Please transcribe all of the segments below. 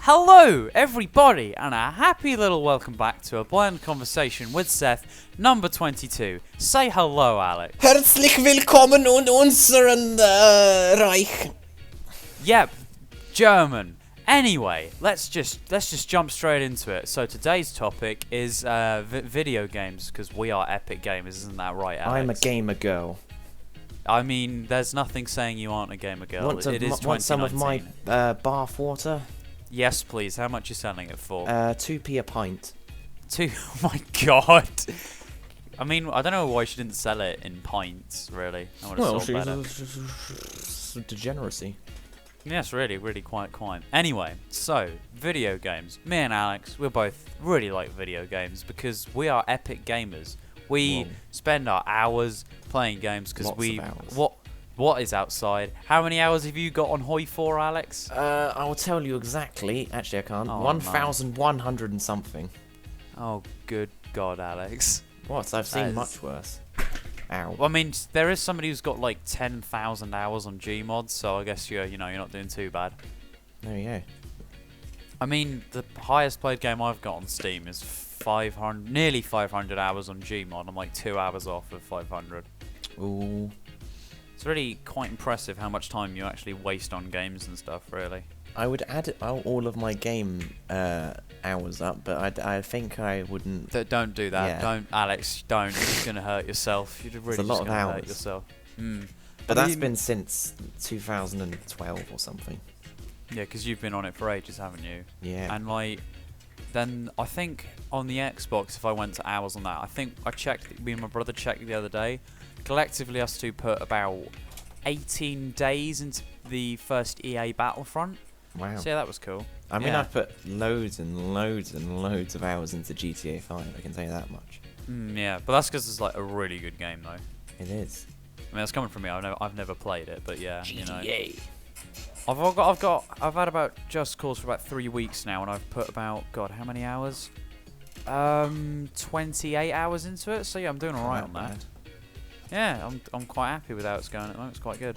Hello, everybody, and a happy little welcome back to a blind conversation with Seth, number 22. Say hello, Alex. Herzlich willkommen in unseren Reich. Yep, German. Anyway, let's just jump straight into it. So today's topic is video games, because we are epic gamers, isn't that right, Alex? I'm a gamer girl. I mean, there's nothing saying you aren't a gamer girl. Want some of my bath water? Yes, please. How much are you selling it for? 2p a pint. Oh my god. I mean, I don't know why she didn't sell it in pints, really. I would have sold better. Degeneracy. Yes, really quite. Anyway, so, video games. Me and Alex, we both really like video games because we are epic gamers. We spend our hours playing games because What is outside? How many hours have you got on Hoi 4, Alex? I will tell you exactly. Actually, I can't. 1,100 and something. Oh, good God, Alex. What? I've seen much worse. Ow. Well, I mean, there is somebody who's got like 10,000 hours on Gmod, so I guess you're not doing too bad. There you go. I mean, the highest played game I've got on Steam is nearly 500 hours on Gmod. I'm like 2 hours off of 500. Ooh. It's really quite impressive how much time you actually waste on games and stuff, really. I would add all of my game hours up, but I think I wouldn't. Don't do that. Yeah. Don't, Alex. Don't. You're gonna hurt yourself. You're really it's a lot just of gonna hours. hurt yourself. But that's been since 2012 or something. Yeah, because you've been on it for ages, haven't you? Yeah. And like, then I think on the Xbox, if I went to hours on that, I think I checked. Me and my brother checked the other day. Collectively, us two put about 18 days into the first EA Battlefront. Wow. So yeah, that was cool. I mean, I've put loads and loads and loads of hours into GTA 5, I can tell you that much. Yeah, but that's because it's like a really good game, though. It is. I mean, that's coming from me. I've never played it, but yeah, GTA. I've had about Just Cause for about 3 weeks now, and I've put about how many hours? 28 hours into it. So yeah, I'm doing alright on that. Bad. Yeah, I'm quite happy with how it's going at the moment. It's quite good.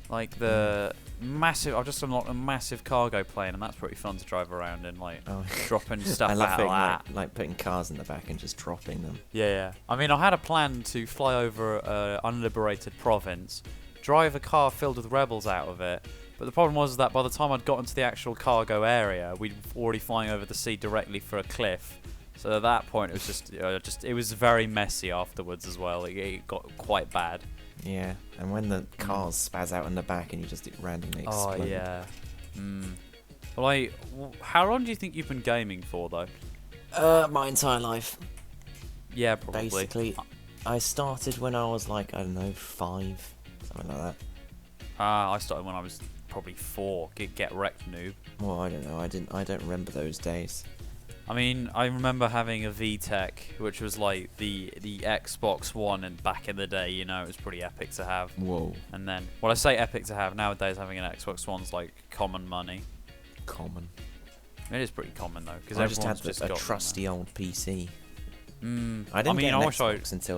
Like the massive, I've just unlocked a massive cargo plane, and that's pretty fun to drive around in, like dropping stuff I love out of that. like putting cars in the back and just dropping them. Yeah. I mean, I had a plan to fly over an unliberated province, drive a car filled with rebels out of it, but the problem was that by the time I'd gotten to the actual cargo area, we'd already flying over the sea directly for a cliff. So at that point, it was just it was very messy afterwards as well. It got quite bad. Yeah, and when the cars spaz out in the back and you just randomly explode. Oh yeah. Well, like, how long do you think you've been gaming for, though? My entire life. Yeah, probably. Basically, I started when I was like, I don't know, 5, something like that. I started when I was probably 4. Get wrecked, noob. Well, I don't know. I don't remember those days. I mean, I remember having a VTech, which was like the Xbox One, and back in the day, it was pretty epic to have. Whoa. And then, I say epic to have, nowadays having an Xbox One's like common money. Common. It is pretty common though, because I just had a trusty old PC. I didn't get an Xbox until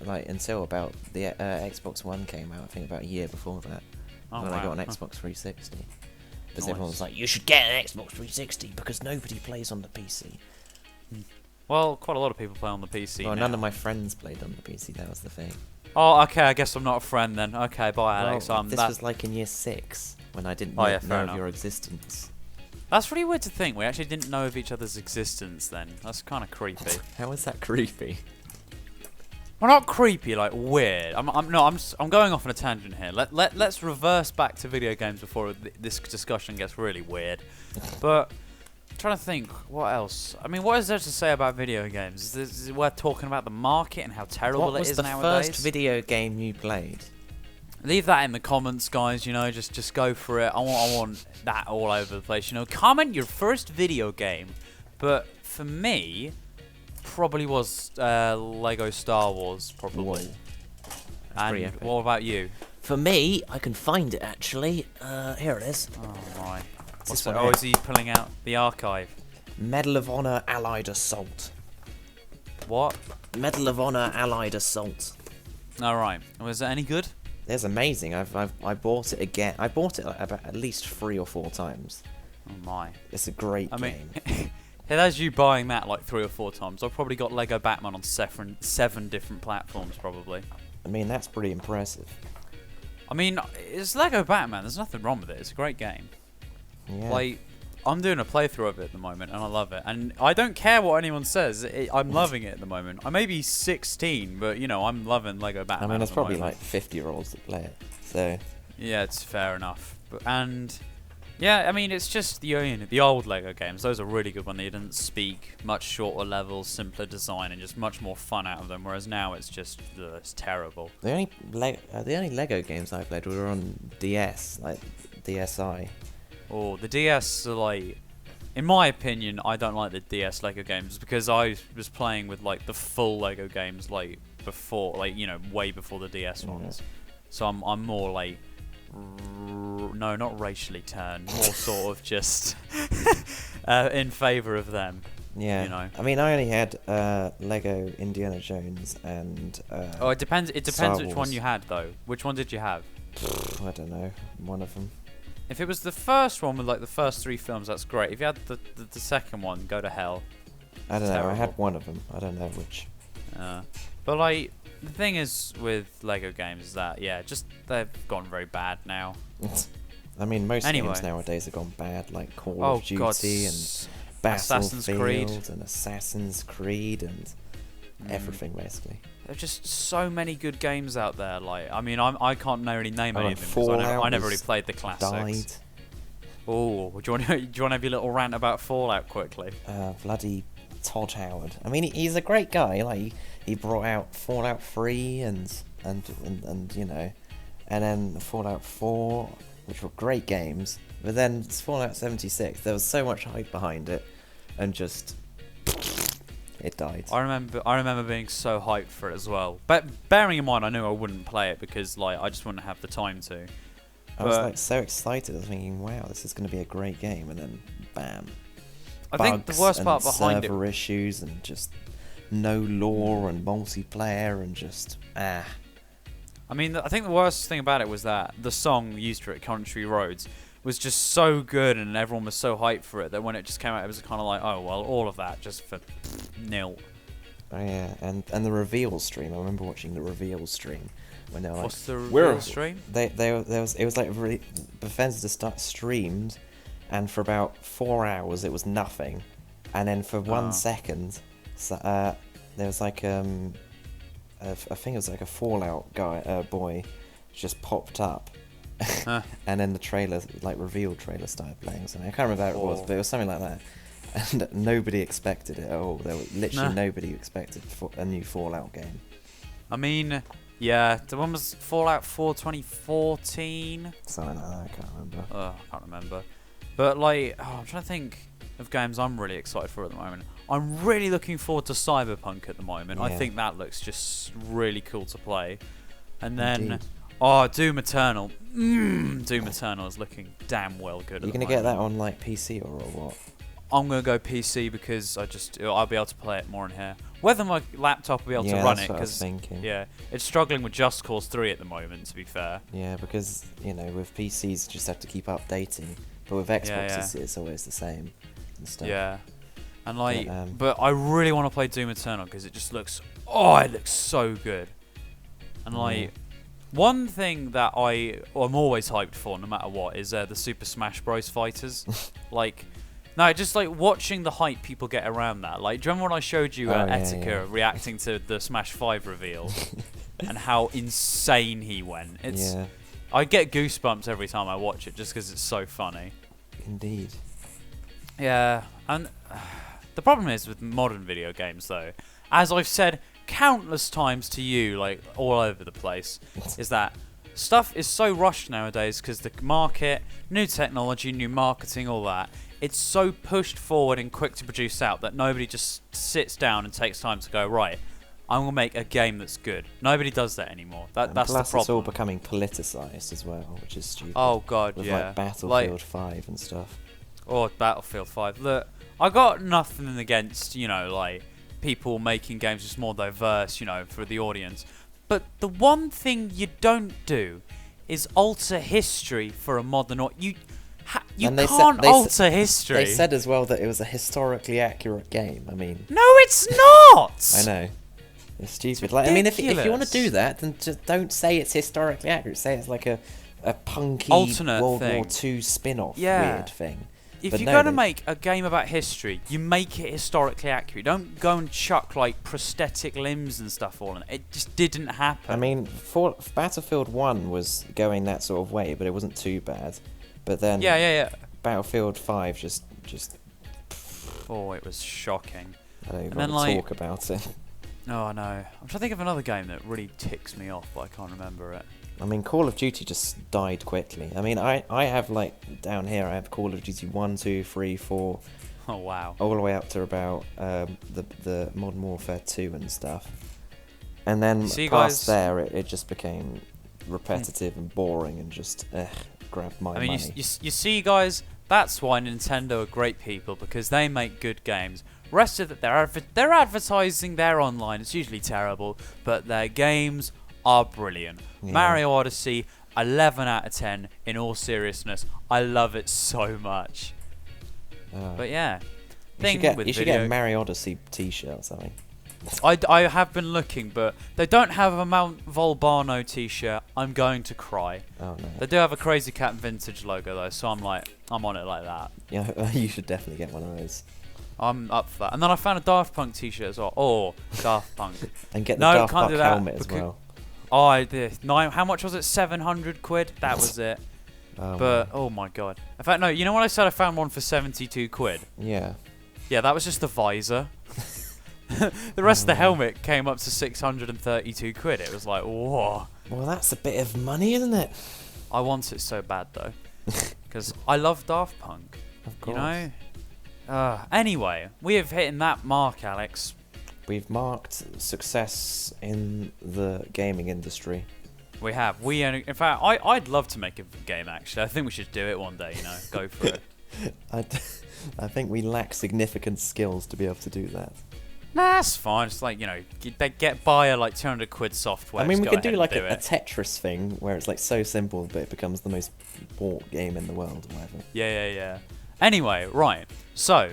until about the Xbox One came out. I think about a year before that. When I got an Xbox 360. Because everyone was like, you should get an Xbox 360 because nobody plays on the PC. Well, quite a lot of people play on the PC now. None of my friends played on the PC, that was the thing. Oh, okay, I guess I'm not a friend then. Okay, bye Alex. This was like in year 6, when I didn't know of your existence. That's really weird to think. We actually didn't know of each other's existence then. That's kind of creepy. How is that creepy? Well, not creepy, like weird. I'm going off on a tangent here. Let's reverse back to video games before this discussion gets really weird. But I'm trying to think, what else? I mean, what is there to say about video games? Is it worth talking about the market and how terrible it is nowadays? What was the first video game you played? Leave that in the comments, guys. Just go for it. I want that all over the place. Comment your first video game. But for me, probably was Lego Star Wars, probably. And what about you? For me, I can find it actually. Here it is. Oh my! Is he pulling out the archive? Medal of Honor Allied Assault. What? Medal of Honor Allied Assault. All right. Was it any good? It's amazing. I bought it again. I bought it about at least 3 or 4 times. Oh my! It's a great game. Mean, as you buying that like 3 or 4 times, I've probably got Lego Batman on 7 different platforms probably. I mean, that's pretty impressive. I mean, it's Lego Batman. There's nothing wrong with it. It's a great game. Yeah. Like, I'm doing a playthrough of it at the moment, and I love it. And I don't care what anyone says. I'm loving it at the moment. I may be 16, but you know, I'm loving Lego Batman. I mean, there's probably moment. like 50-year-olds that play it. So. Yeah, it's fair enough. Yeah, I mean, it's just the old Lego games. Those are really good when they didn't speak, much shorter levels, simpler design, and just much more fun out of them. Whereas now it's just it's terrible. The only Lego games I played were on DS, like DSi. Oh, the DS are like, in my opinion, I don't like the DS Lego games because I was playing with like the full Lego games like before, like you know, way before the DS ones. So I'm more like. No, not racially turned. More sort of just in favour of them. Yeah. You know. I mean, I only had Lego Indiana Jones and. Oh, it depends. It depends which Wars. one you had, though. Which one did you have? I don't know. One of them. If it was the first one with like the first 3 films, that's great. If you had the second one, go to hell. I don't know. Terrible. I had one of them. I don't know which. But like. The thing is with Lego games is that they've gone very bad now. I mean, most games nowadays have gone bad, like Call of Duty and Assassin's Creed and Assassin's Creed and everything basically. There's just so many good games out there. Like, I mean, I can't really name any of them because I never really played the classics. Died. Oh, do you want to have your little rant about Fallout quickly? Bloody Todd Howard. I mean, he's a great guy. Like, he brought out Fallout 3 and you know, and then Fallout 4, which were great games. But then Fallout 76, there was so much hype behind it, and just it died. I remember being so hyped for it as well. But bearing in mind, I knew I wouldn't play it because like I just wouldn't have the time to. I was like so excited. I was thinking, wow, this is going to be a great game, and then bam. I think the worst part behind it, server issues and just no lore and multiplayer and just I mean, I think the worst thing about it was that the song used for it, Country Roads, was just so good and everyone was so hyped for it that when it just came out, it was kind of like, oh well, all of that just for nil. Oh yeah, and the reveal stream. I remember watching the reveal stream when they were like, "What's the reveal stream?" It was like Bethesda streamed, and for about 4 hours it was nothing, and then for 1 second, there was like I think it was like a Fallout boy, just popped up, and then the trailer, like reveal trailer, started playing. So I can't remember how it was, but it was something like that. And nobody expected it at all. There was literally nobody expected a new Fallout game. I mean, yeah, the one was Fallout 4 2014. Something like that, I can't remember. I can't remember. But like, I'm trying to think of games I'm really excited for at the moment. I'm really looking forward to Cyberpunk at the moment. Yeah. I think that looks just really cool to play. And then, Doom Eternal. Doom Eternal is looking damn well good. Are you going to get that on like PC or what? I'm going to go PC because I'll be able to play it more in here. Whether my laptop will be able to run it, because it's struggling with Just Cause 3 at the moment, to be fair. Yeah, because, you know, with PCs you just have to keep updating, but with Xbox it's always the same and stuff. Yeah. And like, but I really want to play Doom Eternal because it just looks, it looks so good. And like, one thing that I'm always hyped for, no matter what, is the Super Smash Bros. Fighters. Like, no, just like watching the hype people get around that. Like, do you remember when I showed you Etika reacting to the Smash 5 reveal and how insane he went? I get goosebumps every time I watch it just because it's so funny. Indeed. Yeah, and the problem is with modern video games, though, as I've said countless times to you, like all over the place, is that stuff is so rushed nowadays because the market, new technology, new marketing, all that. It's so pushed forward and quick to produce out that nobody just sits down and takes time to go, right, I'm going to make a game that's good. Nobody does that anymore. That's the problem. It's all becoming politicized as well, which is stupid. Oh, God, with like Battlefield 5 and stuff. Or Battlefield 5. Look, I got nothing against, you know, like, people making games just more diverse, you know, for the audience. But the one thing you don't do is alter history for a modern... You can't alter history. They said as well that it was a historically accurate game. I mean... No, it's not! I know. It's stupid. Like, I mean, if you want to do that, then just don't say it's historically accurate. Say it's like a punky alternate World thing. War II spin-off weird thing. If you're going to make a game about history, you make it historically accurate. Don't go and chuck, like, prosthetic limbs and stuff all in it. It just didn't happen. I mean, Battlefield 1 was going that sort of way, but it wasn't too bad. But then Battlefield 5 just... Oh, it was shocking. I don't even want to talk about it. Oh, no. I'm trying to think of another game that really ticks me off, but I can't remember it. I mean, Call of Duty just died quickly. I mean, I have, like, down here, I have Call of Duty 1, 2, 3, 4. Oh, wow. All the way up to about the Modern Warfare 2 and stuff. And then past there, it just became repetitive and boring and just, grabbed my money. I mean, you see, guys, that's why Nintendo are great people, because they make good games. Rest of it, they're advertising their online. It's usually terrible, but their games are brilliant. Yeah. Mario Odyssey, 11 out of 10 in all seriousness. I love it so much. But yeah, you should get a Mario Odyssey t-shirt or something. I have been looking, but they don't have a Mount Volbano t-shirt. I'm going to cry. Oh no. They do have a Crazy Cat Vintage logo though, so I'm on it like that. Yeah, you should definitely get one of those. I'm up for that. And then I found a Daft Punk t-shirt as well. Oh, Daft Punk. And get the Daft Punk helmet as well. Oh, I did. How much was it? 700 quid? That was it. Oh my god. In fact, no, you know what I said I found one for 72 quid? Yeah. Yeah, that was just the visor. The rest of the helmet came up to 632 quid. It was like, whoa. Well, that's a bit of money, isn't it? I want it so bad, though. Because I love Daft Punk. Of course. You know? Anyway, we have hit that mark, Alex. We've marked success in the gaming industry. We have. In fact, I'd love to make a game, actually. I think we should do it one day, Go for it. I think we lack significant skills to be able to do that. Nah, that's fine. It's like, they get by a 200 quid software. I mean, we could do like a Tetris thing where it's like so simple but it becomes the most bought game in the world or whatever. Yeah. Anyway, right. So,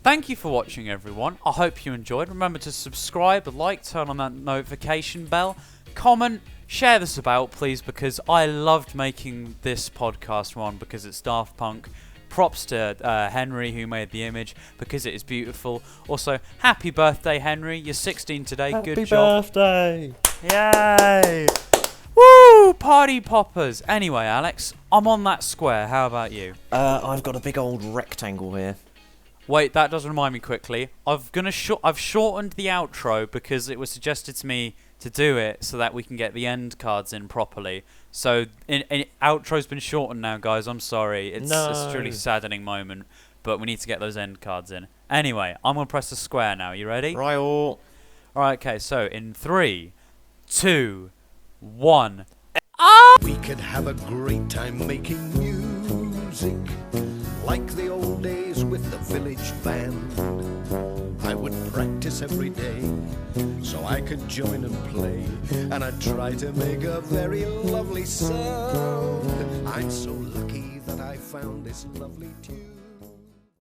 thank you for watching, everyone. I hope you enjoyed. Remember to subscribe, like, turn on that notification bell, comment, share this about, please, because I loved making this podcast one because it's Daft Punk. Props to Henry, who made the image, because it is beautiful. Also, happy birthday, Henry. You're 16 today. Good job. Happy birthday. Yay. Woo! Party poppers. Anyway, Alex, I'm on that square. How about you? I've got a big old rectangle here. Wait, that does remind me quickly. I've shortened the outro because it was suggested to me to do it so that we can get the end cards in properly. So, outro's been shortened now, guys. I'm sorry. It's a truly saddening moment, but we need to get those end cards in. Anyway, I'm going to press the square now. You ready? Right. All right, okay. So, in 3, 2, 1. We could have a great time making music, like the old days with the village band. I would practice every day so I could join and play, and I'd try to make a very lovely sound. I'm so lucky that I found this lovely tune.